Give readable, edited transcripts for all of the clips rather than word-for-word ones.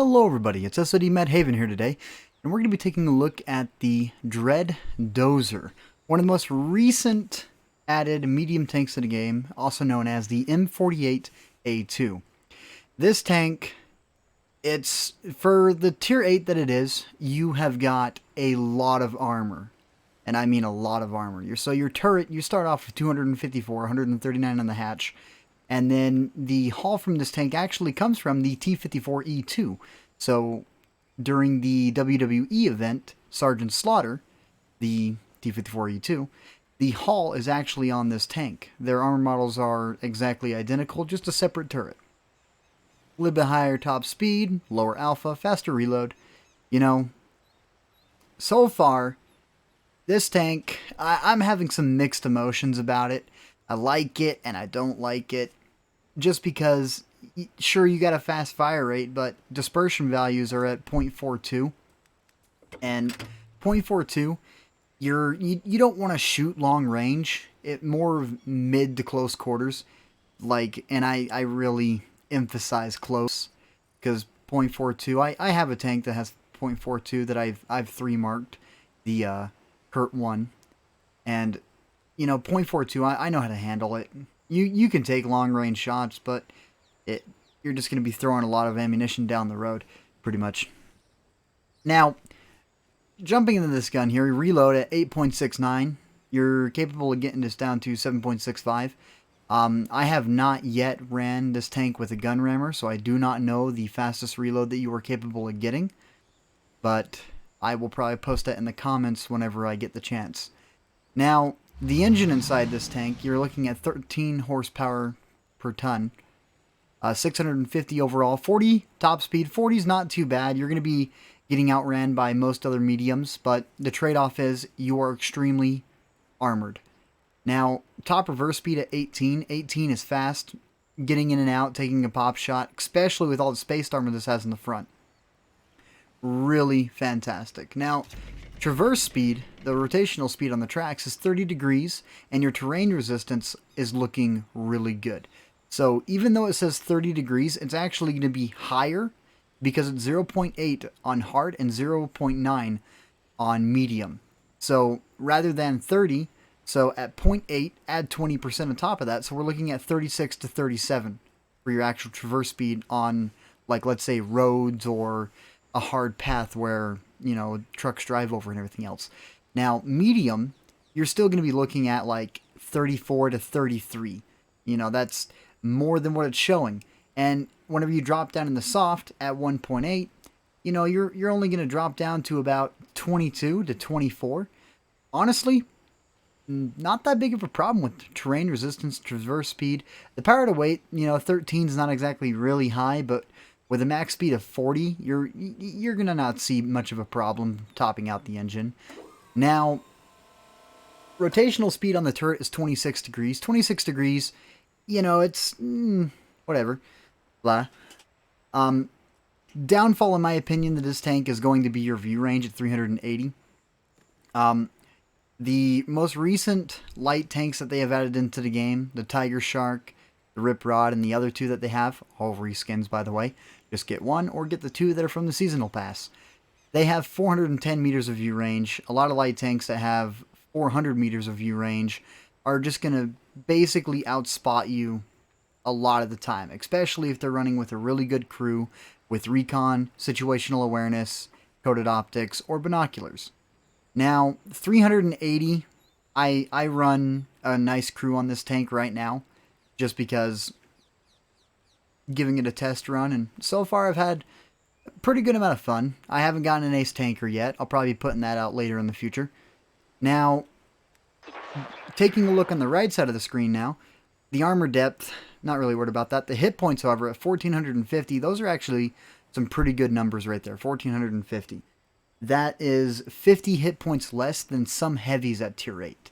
Hello everybody, it's SOD Medhaven here today, and we're going to be taking a look at the Dread Dozer, one of the most recent added medium tanks in the game, also known as the M48A2. This tank, it's, for the tier 8 that it is, you have got a lot of armor, and I mean a lot of armor. So your turret, you start off with 254, 139 on the hatch, and then the haul from this tank actually comes from the T-54E2. So during the WWE event, Sergeant Slaughter, the T-54E2, the haul is actually on this tank. Their armor models are exactly identical, just a separate turret. A little bit higher top speed, lower alpha, faster reload. You know, so far, this tank, I'm having some mixed emotions about it. I like it and I don't like it, just because, sure, you got a fast fire rate, but dispersion values are at 0.42, and 0.42, you don't want to shoot long range, more of mid to close quarters, and I really emphasize close, because 0.42, I have a tank that has 0.42 that I've 3 marked, the Kurt 1, and you know, 0.42, I know how to handle it. You can take long-range shots, but you're just going to be throwing a lot of ammunition down the road, pretty much. Now, jumping into this gun here, you reload at 8.69. You're capable of getting this down to 7.65. I have not yet ran this tank with a gun rammer, so I do not know the fastest reload that you are capable of getting, but I will probably post that in the comments whenever I get the chance. Now, the engine inside this tank, you're looking at 13 horsepower per ton, 650 overall, 40 top speed. 40 is not too bad. You're going to be getting outran by most other mediums, but the trade-off is you are extremely armored. Now, top reverse speed at 18. 18 is fast, getting in and out, taking a pop shot, especially with all the spaced armor this has in the front. Really fantastic. Now, traverse speed, the rotational speed on the tracks, is 30 degrees, and your terrain resistance is looking really good. So even though it says 30 degrees, it's actually going to be higher because it's 0.8 on hard and 0.9 on medium. So rather than 30, so at 0.8, add 20% on top of that, so we're looking at 36 to 37 for your actual traverse speed on, like, let's say roads or a hard path where, you know, trucks drive over and everything else. Now, medium, you're still going to be looking at like 34 to 33. You know, that's more than what it's showing. And whenever you drop down in the soft at 1.8, you know, you're only going to drop down to about 22 to 24. Honestly, not that big of a problem with terrain resistance, traverse speed. The power to weight, you know, 13 is not exactly really high, but with a max speed of 40, you're going to not see much of a problem topping out the engine. Now, rotational speed on the turret is 26 degrees. 26 degrees, you know, it's whatever. Blah. Downfall, in my opinion, that this tank is going to be your view range at 380. The most recent light tanks that they have added into the game, the Tiger Shark, the Rip Rod, and the other 2 that they have, all reskins by the way, just get 1 or get the 2 that are from the seasonal pass. They have 410 meters of view range. A lot of light tanks that have 400 meters of view range are just going to basically outspot you a lot of the time, especially if they're running with a really good crew with recon, situational awareness, coated optics, or binoculars. Now, 380, I run a nice crew on this tank right now, just because giving it a test run, and so far I've had a pretty good amount of fun. I haven't gotten an ace tanker yet. I'll probably be putting that out later in the future. Now, taking a look on the right side of the screen now, the armor depth, not really worried about that. The hit points, however, at 1450, those are actually some pretty good numbers right there, 1450. That is 50 hit points less than some heavies at tier 8.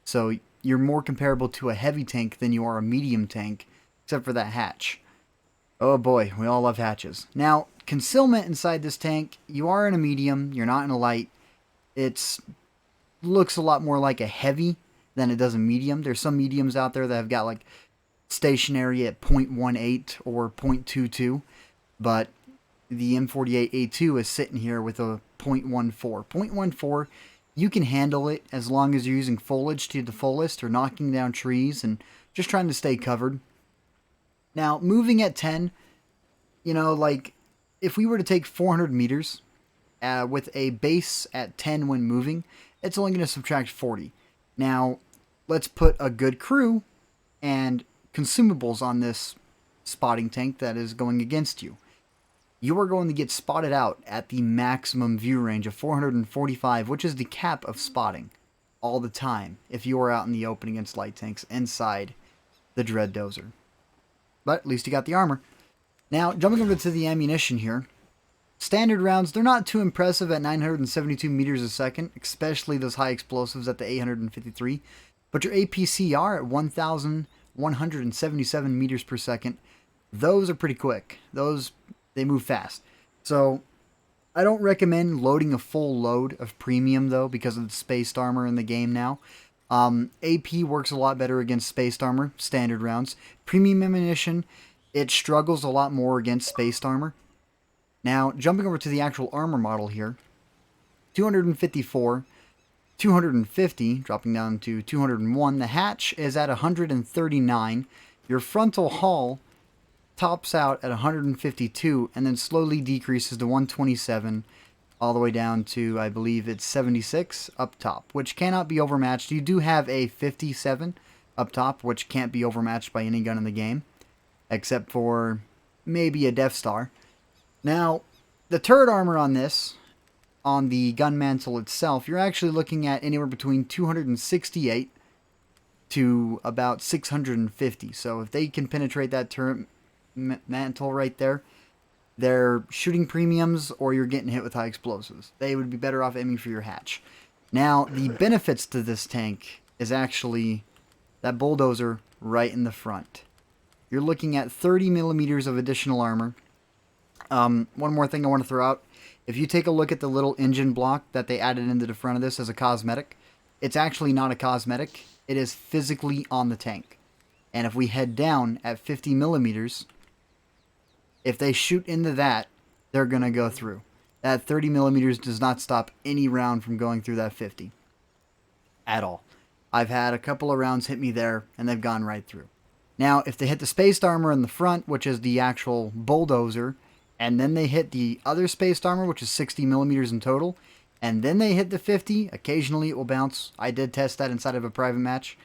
So you're more comparable to a heavy tank than you are a medium tank, except for that hatch. Oh boy, we all love hatches. Now, concealment inside this tank, you are in a medium, you're not in a light. It looks a lot more like a heavy than it does a medium. There's some mediums out there that have got like stationary at 0.18 or 0.22, but the M48A2 is sitting here with a 0.14. 0.14, you can handle it as long as you're using foliage to the fullest or knocking down trees and just trying to stay covered. Now, moving at 10, you know, like, if we were to take 400 meters with a base at 10 when moving, it's only going to subtract 40. Now, let's put a good crew and consumables on this spotting tank that is going against you. You are going to get spotted out at the maximum view range of 445, which is the cap of spotting all the time if you are out in the open against light tanks inside the Dread Dozer. But at least you got the armor. Now, jumping over to the ammunition here. Standard rounds, they're not too impressive at 972 meters a second, especially those high explosives at the 853. But your APCR at 1,177 meters per second, those are pretty quick. Those, they move fast. So, I don't recommend loading a full load of premium, though, because of the spaced armor in the game now. AP works a lot better against spaced armor, standard rounds. Premium ammunition, it struggles a lot more against spaced armor. Now, jumping over to the actual armor model here, 254, 250, dropping down to 201. The hatch is at 139. Your frontal hull tops out at 152 and then slowly decreases to 127 all the way down to, I believe it's 76 up top, which cannot be overmatched. You do have a 57 up top, which can't be overmatched by any gun in the game, except for maybe a Death Star. Now, the turret armor on this, on the gun mantle itself, you're actually looking at anywhere between 268 to about 650. So if they can penetrate that turret mantle right there, they're shooting premiums or you're getting hit with high explosives. They would be better off aiming for your hatch. Now, the benefits to this tank is actually that bulldozer right in the front. You're looking at 30 millimeters of additional armor. One more thing I want to throw out. If you take a look at the little engine block that they added into the front of this as a cosmetic, it's actually not a cosmetic. It is physically on the tank. And if we head down at 50 millimeters, if they shoot into that, they're going to go through. That 30 millimeters does not stop any round from going through that 50. At all. I've had a couple of rounds hit me there, and they've gone right through. Now, if they hit the spaced armor in the front, which is the actual bulldozer, and then they hit the other spaced armor, which is 60 millimeters in total, and then they hit the 50, occasionally it will bounce. I did test that inside of a private match,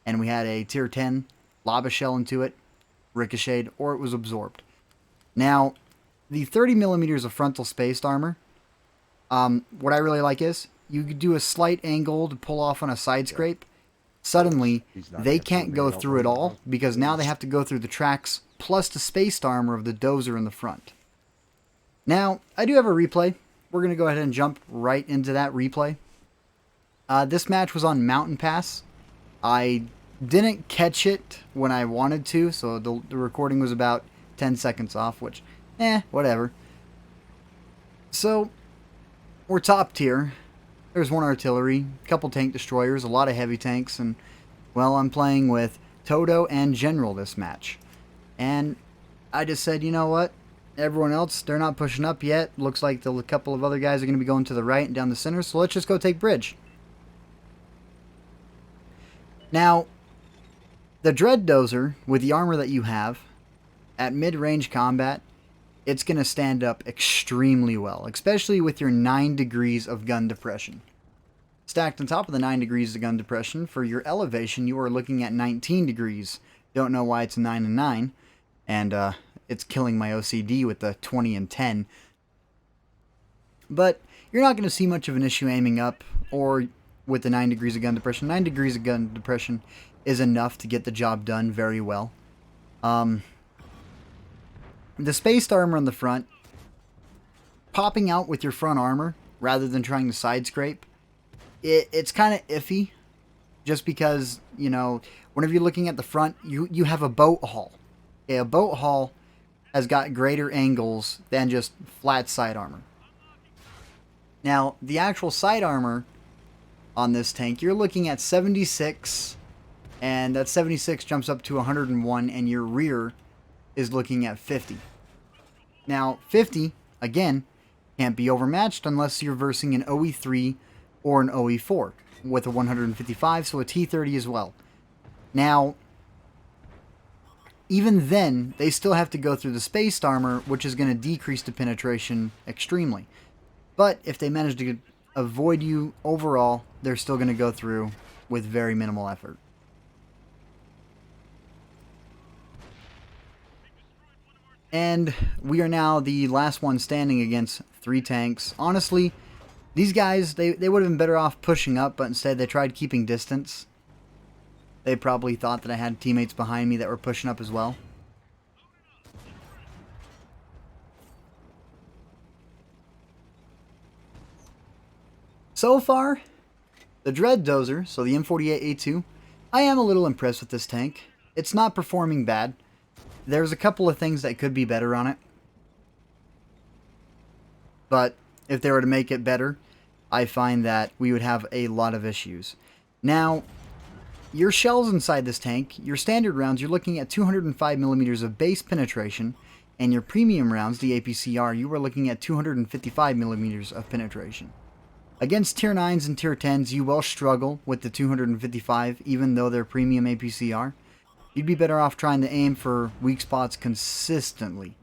and we had a tier 10 lob a shell into it, ricocheted, or it was absorbed. Now, the 30 millimeters of frontal spaced armor, what I really like is, you could do a slight angle to pull off on a side scrape. Suddenly, they can't go through it all, because now they have to go through the tracks, plus the spaced armor of the dozer in the front. Now, I do have a replay. We're going to go ahead and jump right into that replay. This match was on Mountain Pass. I didn't catch it when I wanted to, so the recording was about 10 seconds off, which, whatever. So, we're top tier. There's one artillery, a couple tank destroyers, a lot of heavy tanks, and, well, I'm playing with Toto and General this match. And I just said, you know what? Everyone else, they're not pushing up yet. Looks like a couple of other guys are going to be going to the right and down the center, so let's just go take bridge. Now, the Dread Dozer, with the armor that you have, at mid-range combat, it's going to stand up extremely well, especially with your 9 degrees of gun depression. Stacked on top of the 9 degrees of gun depression, for your elevation, you are looking at 19 degrees. Don't know why it's 9 and 9, and it's killing my OCD with the 20 and 10. But you're not going to see much of an issue aiming up, or with the 9 degrees of gun depression. 9 degrees of gun depression is enough to get the job done very well. The spaced armor on the front, popping out with your front armor rather than trying to side scrape, it's kind of iffy, just because, you know, whenever you're looking at the front, you have a boat hull. Okay, a boat hull has got greater angles than just flat side armor. Now, the actual side armor on this tank, you're looking at 76, and that 76 jumps up to 101, and your rear is looking at 50. Now, 50, again, can't be overmatched unless you're versing an OE3 or an OE4 with a 155, so a T30 as well. Now, even then, they still have to go through the spaced armor, which is going to decrease the penetration extremely. But if they manage to avoid you overall, they're still going to go through with very minimal effort. And we are now the last one standing against 3 tanks. Honestly, these guys, they would have been better off pushing up, but instead they tried keeping distance. They probably thought that I had teammates behind me that were pushing up as well. So far, the Dread Dozer, so the M48A2, I am a little impressed with this tank. It's not performing bad. There's a couple of things that could be better on it. But if they were to make it better, I find that we would have a lot of issues. Now, your shells inside this tank, your standard rounds, you're looking at 205 millimeters of base penetration, and your premium rounds, the APCR, you are looking at 255 millimeters of penetration. Against tier 9s and tier 10s, you will struggle with the 255, even though they're premium APCR. You'd be better off trying to aim for weak spots consistently.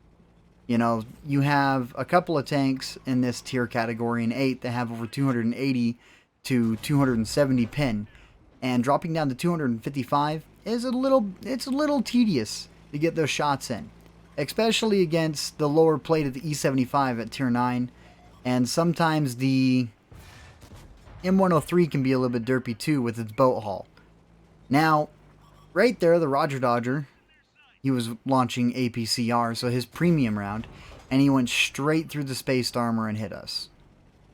You know, you have a couple of tanks in this tier category, in 8, that have over 280 to 270 pin. And dropping down to 255 is a little tedious to get those shots in. Especially against the lower plate of the E75 at tier 9. And sometimes the M103 can be a little bit derpy too with its boat hull. Now, right there, the Roger Dodger, he was launching APCR, so his premium round, and he went straight through the spaced armor and hit us.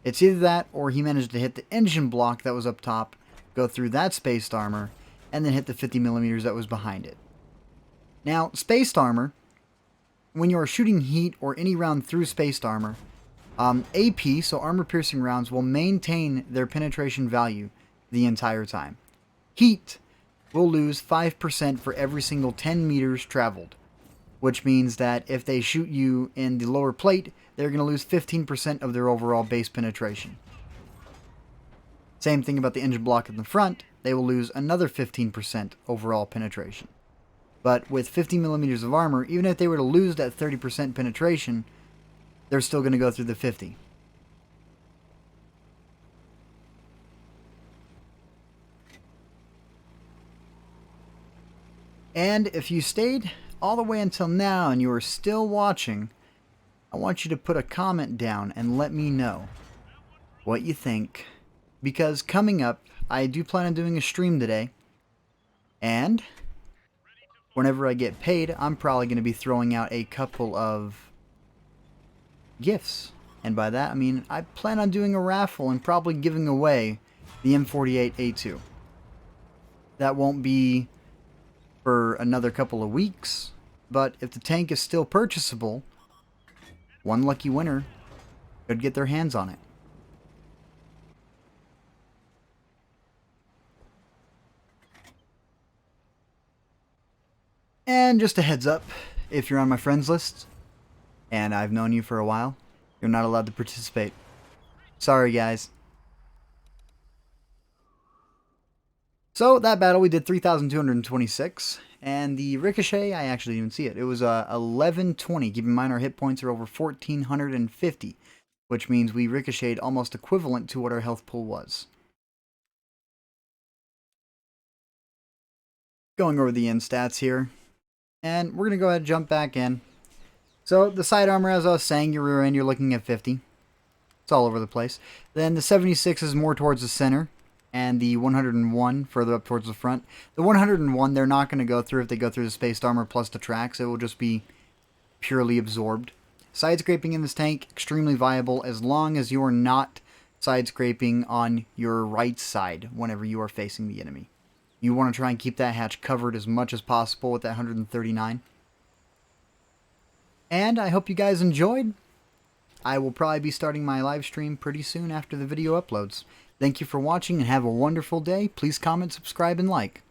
It's either that, or he managed to hit the engine block that was up top, go through that spaced armor, and then hit the 50 millimeters that was behind it. Now, spaced armor, when you are shooting heat or any round through spaced armor, AP, so armor-piercing rounds, will maintain their penetration value the entire time. Heat will lose 5% for every single 10 meters traveled, which means that if they shoot you in the lower plate, they're going to lose 15% of their overall base penetration. Same thing about the engine block in the front, they will lose another 15% overall penetration. But with 50 millimeters of armor, even if they were to lose that 30% penetration, they're still going to go through the 50. And if you stayed all the way until now and you are still watching, I want you to put a comment down and let me know what you think. Because coming up, I do plan on doing a stream today. And whenever I get paid, I'm probably going to be throwing out a couple of gifts. And by that, I mean I plan on doing a raffle and probably giving away the M48A2. That won't be for another couple of weeks, but if the tank is still purchasable, one lucky winner could get their hands on it. And just a heads up, if you're on my friends list, and I've known you for a while, you're not allowed to participate. Sorry, guys. So, that battle, we did 3,226, and the ricochet, I actually didn't even see it. It was 1120. Keep in mind, our hit points are over 1,450, which means we ricocheted almost equivalent to what our health pool was. Going over the end stats here, and we're going to go ahead and jump back in. So, the side armor, as I was saying, your rear end, you're looking at 50. It's all over the place. Then the 76 is more towards the center, and the 101 further up towards the front. The 101, they're not going to go through if they go through the spaced armor plus the tracks. It will just be purely absorbed. Side scraping in this tank, extremely viable as long as you're not side scraping on your right side whenever you are facing the enemy. You want to try and keep that hatch covered as much as possible with that 139. And I hope you guys enjoyed. I will probably be starting my live stream pretty soon after the video uploads. Thank you for watching and have a wonderful day. Please comment, subscribe, and like.